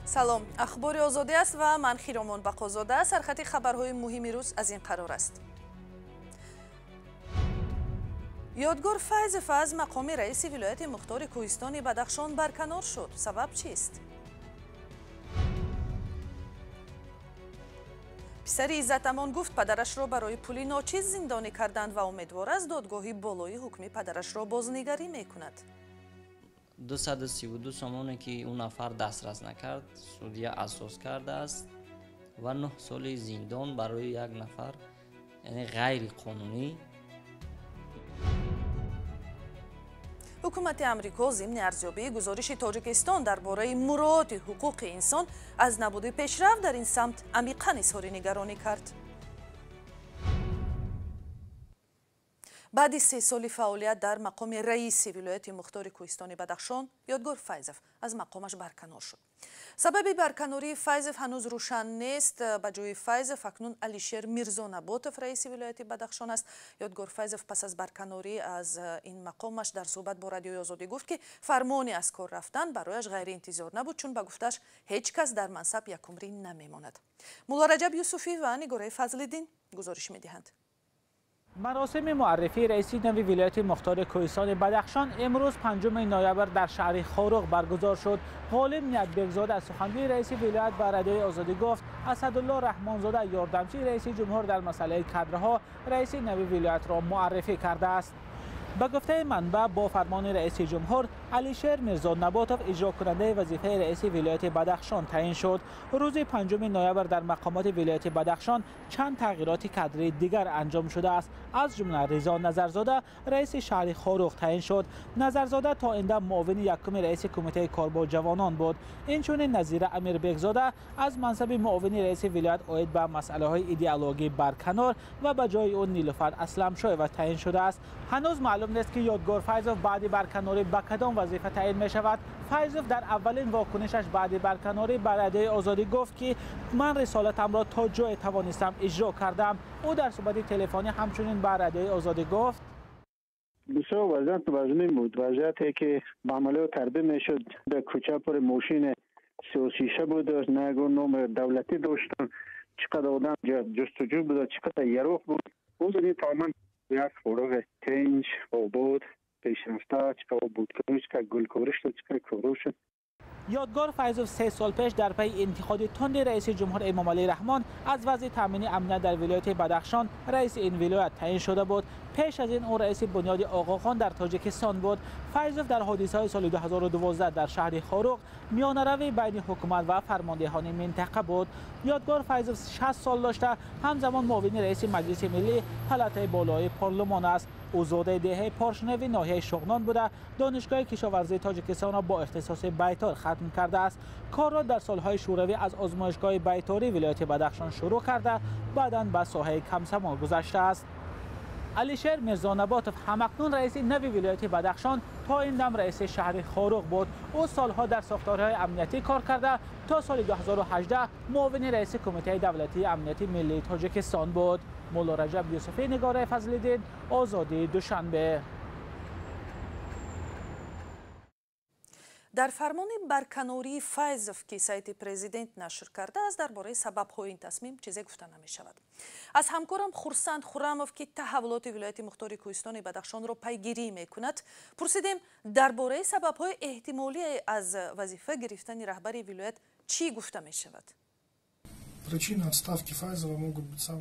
салом, ахбори озодӣ аст ва ман Хиромон Бақозода. Сархати хабарҳои муҳими рӯз аз ин қарор аст. ёдгор Файзов аз мақоми раиси вилояти мухтори Кӯҳистони Бадахшон барканор шуд. Сабаб чист? писари Иззатамон гуфт падарашро барои пули ночиз зиндонӣ карданд ва умедвор аст додгоҳи болои ҳукми падарашро бознигарӣ мекунад. 232 сомоне ки он нафар дастрас накард, судия асос кардааст ва 9 соли зиндон барои як нафар, яъне ғайри қонунӣ. ҳукумати амрико зимни арзёбии гузориши Тоҷикистон дар бораи муроати ҳуқуқи инсон аз набуди пешрафт дар ин самт амиқан изҳори нигаронӣ кард. баъди 3 соли фаъолият дар мақоми раиси вилояти мухтори Кӯҳистони Бадахшон, ёдгор Файзов аз мақомаш барканор шуд. сабаби барканории Файзов ҳанӯз рӯшан нест. ба ҷои Файзов акнун Алишер Мирзонаботов раиси вилояти Бадахшон аст. ёдгор Файзов пас аз барканорӣ аз ин мақомаш дар суҳбат бо радиои Озодӣ гуфт ки фармони аз кор рафтан барояш ғайриинтизор набуд, чун ба гуфташ ҳеҷ кас дар мансаб якумрӣ намемонад. мулло Раҷаб Юсуфӣ ва Нигораи Фазлиддин гузориш медиҳанд. مراسم معرفی رئیس نوی ولایت مختار کوهستان بدخشان امروز 5 نوامبر در شهر خاروق برگزار شد. غالب نیکبکزاده از سخنگوی رئیس ولایت به رادیوی آزادی گفت اسدالله رحمانزاده یاردمچی رئیس جمهور در مسئله کادرها رئیس نوی ولایت را معرفی کرده است. به گفته منبع با فرمان رئیس جمهور علیشیر میرزانباتوف اجرا کننده وظیفه رئیس ولایت بدخشان تعیین شد. روز 5 نوامبر در مقامات ولایت بدخشان چند تغییرات کادری دیگر انجام شده است. از جمله رضا نظرزاده رئیس شهر خاروق تعیین شد. نظرزاده تا آینده معاون یکم رئیس کمیته کار با جوانان بود. اینچنین نظیر امیربکزاده از منصب معاون رئیس ولایت عاید به مسئله های ایدئولوژی برکنار و به جای آن نیلوفر اسلمشایوا تعیین شده است. هنوز معلوم نیست که یادگار فیضوف بعد برکناری به کدام وظیفه تعیین می شود. فیضوف در اولین واکنشش بعد برکناری به رادیوی آزادی گفت که من رسالتم را تا جای توانستم اجرا کردم. او در صحبت تلفنی همچنین به رادیوی آزادی گفت بسیار وضعیت وضعی بود. وضعیتی که به عملیات تربیه میشد در کوچه پر ماشین سیاسیشه بود، نگو نام دولتی داشتن، چقدر آدم جستجو بود، چقدر یروق بود. او زنی تماما یک فروغ تنج آباد پیشرفته، چقدر بود که گل کورش شد، چقدر کورش شد. یادگار فیضوف 3 سال پیش در پی انتخاب تند رئیس جمهور امام علی رحمان از وضع تامین امنیت در ولایت بدخشان رئیس این ولایت تعیین شده بود. پیش از این او رئیس بنیاد آقاخان در تاجیکستان بود. فیضوف در حادثه‌های سال 2012 در شهر خاروق میانه‌روی بین حکومت و فرماندهان منطقه بود. یادگار فیضوف 60 سال داشته، همزمان معاون رئیس مجلس ملی پلاتای بالای پارلمان است. او زاده دهه پارشنوی ناحیه شغنان بوده. دانشگاه کشاورزی تاجیکستان را با اختصاص بیتار ختم کرده است. کار را در سالهای شوروی از آزمایشگاه بیتاری ولایت بدخشان شروع کرده، بعداً به ساحه کمسمان گذشته است. علیشیر میرزانباتوف همکنون رئیس نوی ولایت بدخشان تا این دم رئیس شهر خاروق بود. او سالها در ساختارهای امنیتی کار کرده. تا سال 2018 معاون رئیس کمیته دولتی امنیتی ملی تاجیکستان بود. مولو رجب یوسفی، نگاره فضل‌الدین، آزادی، دوشنبه. дар фармони барканории Файзов ки сайти президент нашр кардааст дар бораи сабабҳои ин тасмим чизе гуфта намешавад. аз ҳамкорам Хурсанд Хурамов ки таҳаввулоти вилояти мухтори Кӯҳистони Бадахшонро пайгирӣ мекунад пурсидем дар бораи сабабҳои эҳтимолӣ аз вазифа гирифтани раҳбари вилоят чӣ гуфта мешавад.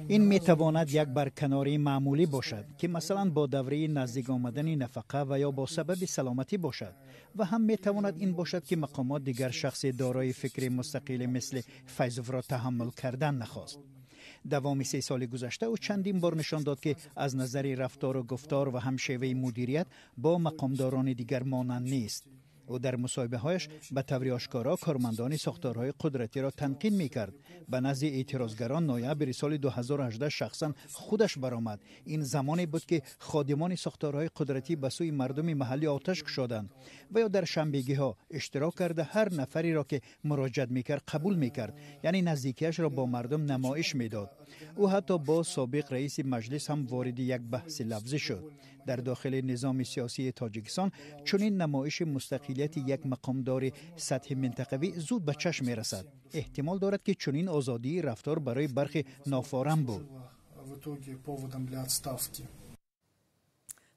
این میتواند یک برکناری معمولی باشد که مثلا با دوره نزدیک آمدن نفقه و یا با سبب سلامتی باشد و هم میتواند این باشد که مقامات دیگر شخص دارای فکر مستقل مثل فیضوف را تحمل کردن نخواست. دوام 3 سال گذشته او چندین بار نشان داد که از نظر رفتار و گفتار و هم شیوه مدیریت با مقامداران دیگر مانند نیست. او در مصاحبه هایش به طور آشکارا کارمندان ساختارهای قدرتی را تنقید می‌کرد. به نزد اعتراضگران نوامبر سال 2018 شخصا خودش برآمد. این زمانی بود که خادمان ساختارهای قدرتی به سوی مردم محلی آتش کشیدند و یا در شنبگی‌ها اشتراک کرده هر نفری را که مراجعت می‌کرد قبول می‌کرد، یعنی نزدیکیش را با مردم نمایش می‌داد. او حتی با سابق رئیس مجلس هم وارد یک بحث لفظی شد. در داخل نظام سیاسی تاجیکستان چنین نمایش مستقلی مسئولیت یک مقامدار سطح منطقوی زود به چشم میرسد. احتمال دارد که چنین آزادی رفتار برای برخی نافارم بود.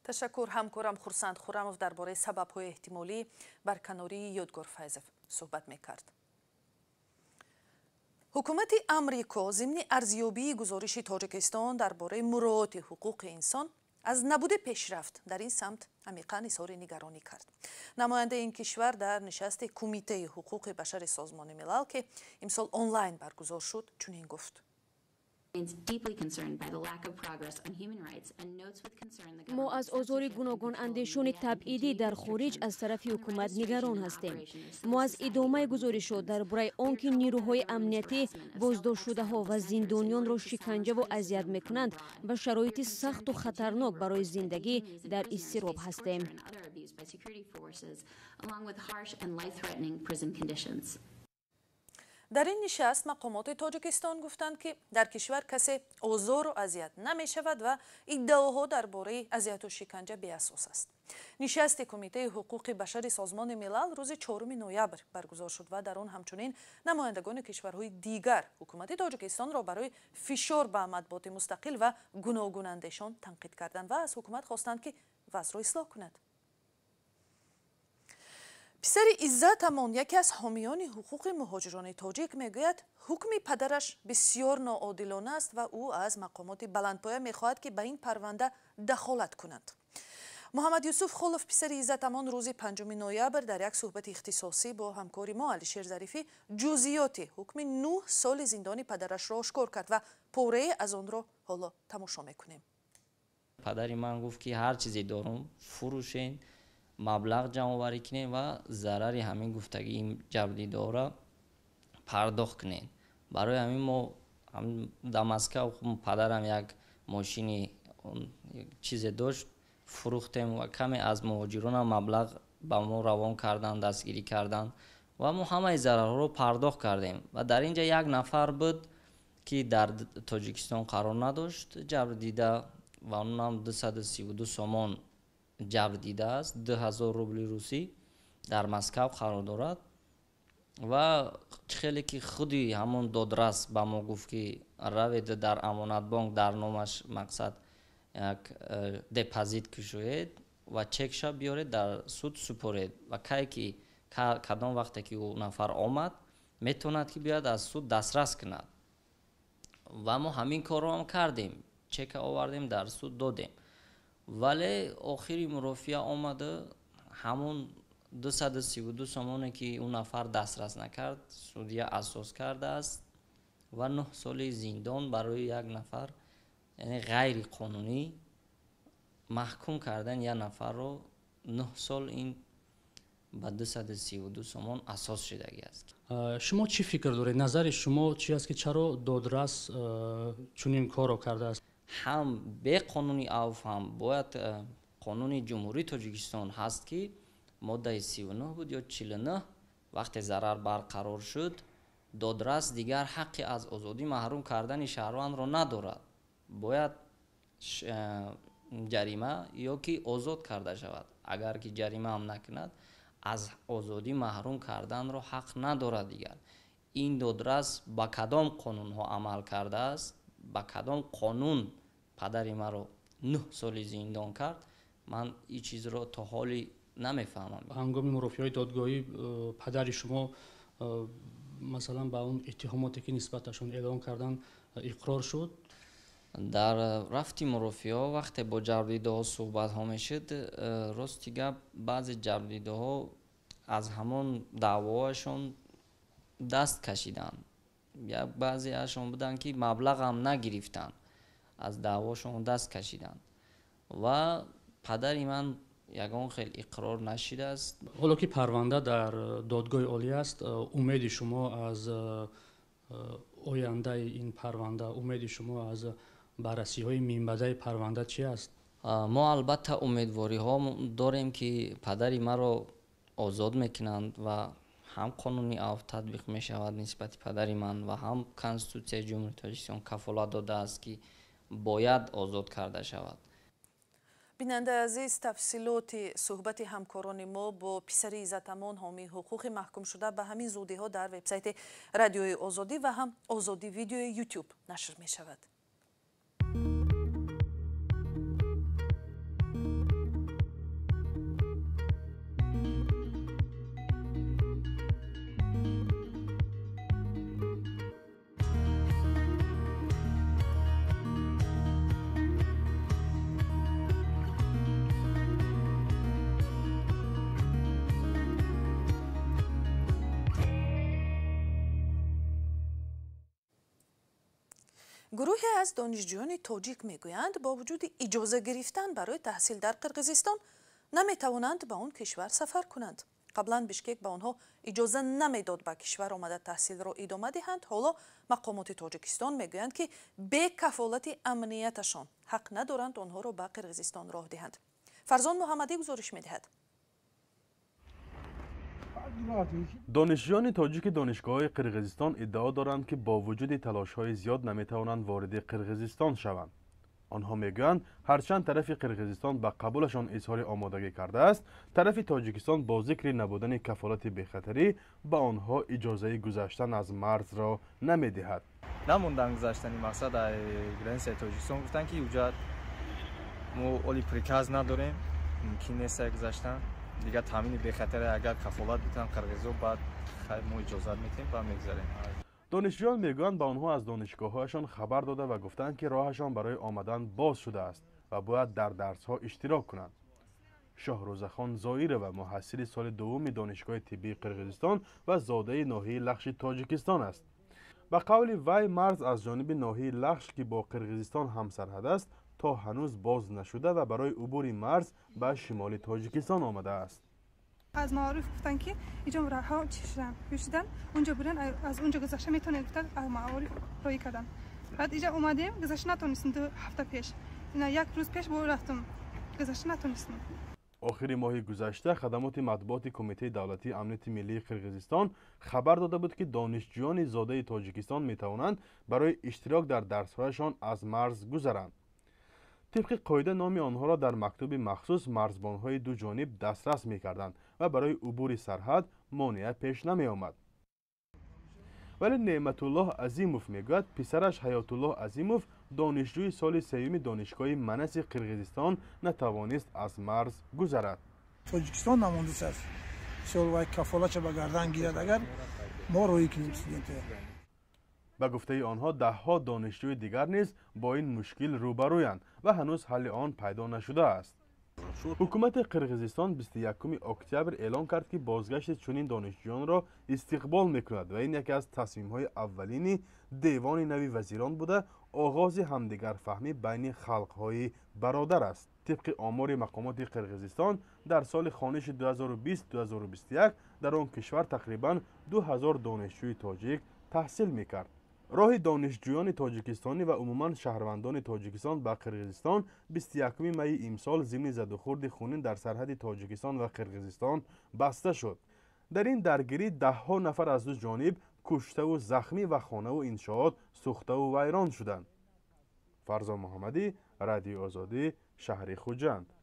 تشکر. همکارم خورسند خورمов درباره سبب‌های احتمالی برکناری یادگار فیضов صحبت میکرد. حکومت امریکا ضمن ارزیابی گزارش تاجیکستان درباره مراعات حقوق انسان از نبود پیشرفت در این سمت عمیقاً اظهار نگرانی کرد. نماینده این کشور در نشست کمیته حقوق بشر سازمان ملل که امسال آنلاین برگزار شد چنین گفت: ما از آزار گوناگون اندیشان تبعیدی در خارج از طرف حکومت نگران هستیم. ما از ادامه گزارشات درباره آنکه نیروهای امنیتی بازداشت شده ها و زندانیان را شکنجه و اذیت میکنند و شرایط سخت و خطرناک برای زندگی در اضطراب هستیم. در این نشست مقامات تاجیکستان گفتند که در کشور کسی آزار و اذیت نمی شود و ادعاها درباره اذیت و شکنجه بی اساس است. نشست کمیته حقوق بشر سازمان ملل روز 4 نوامبر برگزار شد و در آن همچنین نمایندگان کشورهای دیگر حکومت تاجیکستان را برای فشار به مطبوعات مستقل و گوناگون اندیشان تنقید کردند و از حکومت خواستند که وضع را اصلاح کند. پسر عزت امان یکی از حامیان حقوق مهاجران تاجیک میگوید حکم پدرش بسیار ناعادلانه است و او از مقامات بلندپایه میخواهد که به این پرونده دخالت کنند. محمد یوسف خلف پسر عزت امان روز 5 نوامبر در یک صحبت اختصاصی با همکار ما علیشیر ظریفی جزئیات حکم 9 سال زندان پدرش را آشکار کرد و پاره از آن را حالا تماشا میکنیم. پدری من گفت که هر چیزی دارم فروشین، مبلغ جمع آوری کنین و ضرری همین گفتگی این جبردیدار را پرداخت کنین. برای همین ما در مسکو پدرم یک ماشینی چیز داشت فروختیم و کمی از مهاجران هم مبلغ با ما روان کردن، دستگیری کردن و ما همه ضررها رو پرداخت کردیم. و در اینجا یک نفر بود که در تاجیکستان قرار نداشت، جبر دیده و اون هم 232 سومون جبر دیده است، 2000 روبل روسی در مسکو قرار دارد و خیلی که خودی همون دادرس با ما گفت که روید در امانت بانک در نامش مقصد یک دپازیت کشوید و چکش بیارید در سود سپرید و که کدام وقتی که اون نفر آمد میتوند که بیاد از سود دسترس کند و ما همین کار رو هم کردیم، چک آوردیم در سود دادیم. ولی آخری مرافعه آمده همون 232 سومونی که اون نفر دسترس نکرد سودیه اساس کرده است و 9 سال زندان برای یک نفر، یعنی غیر قانونی محکوم کردن یک نفر رو 9 سال این با 232 سومون اساس شدگی است. شما چی فکر دارید؟ نظر شما چی است که چرا دادرس چنین کارو کرده است؟ هم به قانونی عفو هم باید قانون جمهوری تاجیکستان هست که ماده 39 بود یا 49 وقتی ضرر برقرار شد دادرس دیگر حقی از آزادی محروم کردن شهروند را ندارد، باید جریمه یا که آزاد کرده شود. اگر که جریمه هم نکند از آزادی محروم کردن را حق ندارد. دیگر این دادرس با کدام قانون ها عمل کرده است، با کدام قانون پدری ما رو 9 سال زندان کرد، من این چیز رو تا حالی نمیفهمم. هنگام مرافعه دادگاهی پدر شما مثلا با اون اتهاماتی که نسبتشون اعلام کردن اقرار شد؟ در رفتی مرافعه وقتی با جبردیده ها صحبت ها میشد، راستی گپ بعضی جبردیده ها از همون دعواشون دست کشیدن، یا بعضی هاشون بودن که مبلغ هم نگرفتن از دعواشون دست کشیدن و پدری من یگان خیلی اقرار نشده است. حالا که پرونده در دادگاه عالی است، امید شما از آینده این پرونده، امید شما از بررسی های منبعه پرونده چی است؟ ما البته امیدواری ها داریم که پدری ما رو آزاد میکنند و هم قانونی عفو تطبیق می شود نسبت پدری من و هم کنستیتوسیون جمهوری تاجیکستان کفالت داده است که باید آزاد کرده شود. بیننده عزیز، تفصیلات صحبت همکاران ما با پسر عزتمان حامی حقوق محکوم شده به همین زودی ها در وبسایت رادیوی آزادی و هم آزادی ویدیو یوتیوب نشر می شود. گروهی از دانشجویان تاجیک میگویند با وجود اجازه گرفتن برای تحصیل در قرقیزستان نمیتوانند به اون کشور سفر کنند. قبلا بشکک به آنها اجازه نمیداد به کشور آمده تحصیل را ادامه دهند. حالا مقامات تاجیکستان میگویند که به کفالت امنیتشان حق ندارند آنها را به قرقیزستان راه دهند. فرزان محمدی گزارش میدهد. دانشجویان تاجیک دانشگاه‌های قرقیزستان ادعا دارند که با وجود تلاش‌های زیاد نمی‌توانند وارد قرقیزستان شوند. آنها میگویند هرچند طرف قرقیزستان به قبولشان اظهار آمادگی کرده است، طرف تاجیکستان با ذکر نبودن کفالت بی‌خطری به آنها اجازه گذشتن از مرز را نمی‌دهد. نموندن گذشتن مقصد در گرانسای تاجیکستان گفتن که اونجا ما اولی پریکاز نداریم، ممکن نیست گذشتن. دیگه تامین به خطر اگر کفالت بتن قرقیزو بعد ما اجازه میتیم و میگذاریم. دانشجویان میگویند به آنها از دانشگاه‌هایشان خبر داده و گفتند که راهشان برای آمدن باز شده است و باید در درس‌ها اشتراک کنند. شاهروزخان زائیره و محصل سال دوم دانشگاه طبی قرقیزستان و زاده ناحیه لخش تاجیکستان است. به قول وی مرز از جانب ناحیه لخش که با قرقیزستان همسرحد است تا هنوز باز نشده و برای عبور مرز به شمال تاجیکستان آمده است. از معارف گفتن که اینجا راهها پیشیدن اونجا برن، از اونجا گذشته میتونه گفتن از معارف رای کردن. بعد اینجا اومدیم گذشته نتونستیم 2 هفته پیش. اینا 1 روز پیش بود رفتم گذشته نتونستیم. آخر ماه گذشته خدمات مطبوعات کمیته دولتی امنیت ملی قرقیزستان خبر داده بود که دانشجویان زاده تاجیکستان میتوانند برای اشتراک در درس‌هایشان از مرز گذرند. طبق قاعده نام آنها را در مکتوب مخصوص مرزبان‌های دو جانب دسترس می‌کردند و برای عبور سرحد مانع پیش نمی آمد. ولی نعمت الله عظیموف میگوید پسرش حیات الله عظیموف دانشجوی سال سوم دانشگاه منس قرقیزستان نتوانست از مرز گذرد. تاجیکستان نمانده است. سال کفالت به گردن گیرد اگر ما روی کنیم استودنت. به گفته آنها دهها دانشجوی دیگر نیز با این مشکل روبرویند و هنوز حل آن پیدا نشده است. حکومت قرقیزستان 21 اکتبر اعلام کرد که بازگشت چنین دانشجویان را استقبال میکند و این یکی از تصمیم‌های اولین دیوان نوی وزیران بوده آغاز همدیگر فهمی بین خلق‌های برادر است. طبق آمار مقامات قرقیزستان در سال خوانش 2020-2021 در آن کشور تقریباً 2000 دانشجوی تاجیک تحصیل میکرد. راه دانشجویان تاجیکستانی و عموما شهروندان تاجیکستان به قرقیزستان 21 می امسال ضمن زدوخورد خونین در سرحد تاجیکستان و قرقیزستان بسته شد. در این درگیری دهها نفر از دو جانب کشته و زخمی و خانه و انشاءات سوخته و ویران شدند. فرزان محمدی، رادیو آزادی، شهر خوجند.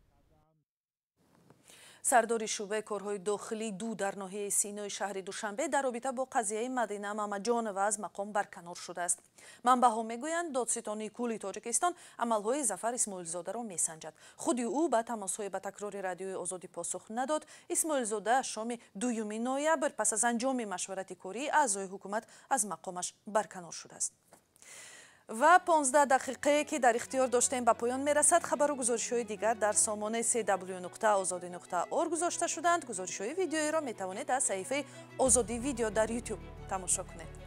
سردار شعبه کارهای داخلی دو در ناحیه سینای شهر دوشنبه در رابطه با قضیه مدینه محمدجانова از مقام برکنار شده است. منبع‌ها میگویند دادستانی کل تاجیکستان عملهای ظفر اسماعیلزاده را میسنجد. خود او به تماس‌های به تکرار رادیوی آزادی پاسخ نداد. اسماعیلزاده شام 2 نوامبر پس از انجام مشورت کاری اعضای حکومت از مقامش برکنار شده است. و 15 دقیقه که در اختیار داشتیم به پایان میرسد. خبر و گزارش‌های دیگر در سامانه www.azadi.org گذاشته شدند. گزارش‌های ویدیویی را میتوانید از صفحه آزادی ویدیو در یوتیوب تماشا کنید.